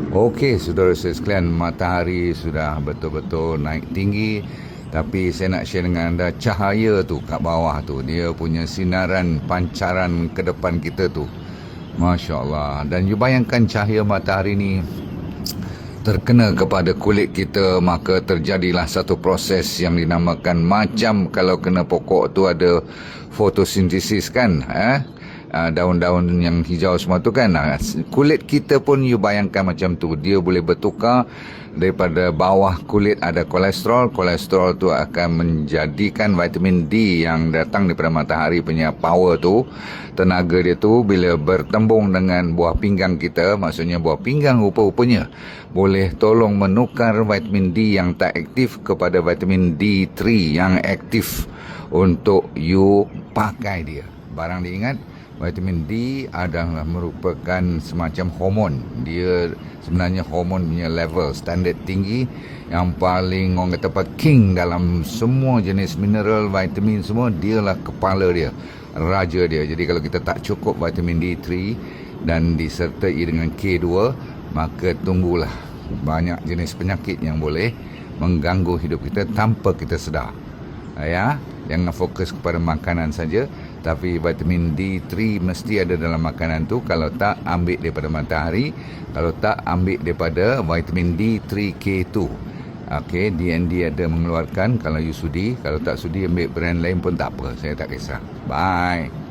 Okey, saudara-saudara sekalian, matahari sudah betul-betul naik tinggi. Tapi saya nak share dengan anda cahaya tu kat bawah tu. Dia punya sinaran pancaran ke depan kita tu. Masya Allah. Dan you bayangkan cahaya matahari ni terkena kepada kulit kita, maka terjadilah satu proses yang dinamakan, macam kalau kena pokok tu ada fotosintesis kan, daun-daun yang hijau semua tu kan, kulit kita pun you bayangkan macam tu. Dia boleh bertukar daripada bawah kulit ada kolesterol tu akan menjadikan vitamin D yang datang daripada matahari punya power tu, tenaga dia tu bila bertembung dengan buah pinggang kita, maksudnya buah pinggang rupa-rupanya boleh tolong menukar vitamin D yang tak aktif kepada vitamin D3 yang aktif untuk you pakai dia. Barang diingat, vitamin D adalah merupakan semacam hormon. Dia sebenarnya hormon punya level standard tinggi, yang paling orang kata apa, king dalam semua jenis mineral, vitamin semua, dialah kepala dia, raja dia. Jadi kalau kita tak cukup vitamin D3 dan disertai dengan K2, maka tunggulah banyak jenis penyakit yang boleh mengganggu hidup kita tanpa kita sedar. Ya, jangan fokus kepada makanan saja, tapi vitamin D3 mesti ada dalam makanan tu. Kalau tak, ambil daripada matahari. Kalau tak, ambil daripada vitamin D3K2. Okey, DND ada mengeluarkan kalau you sudi. Kalau tak sudi, ambil brand lain pun tak apa, saya tak kisah. Bye.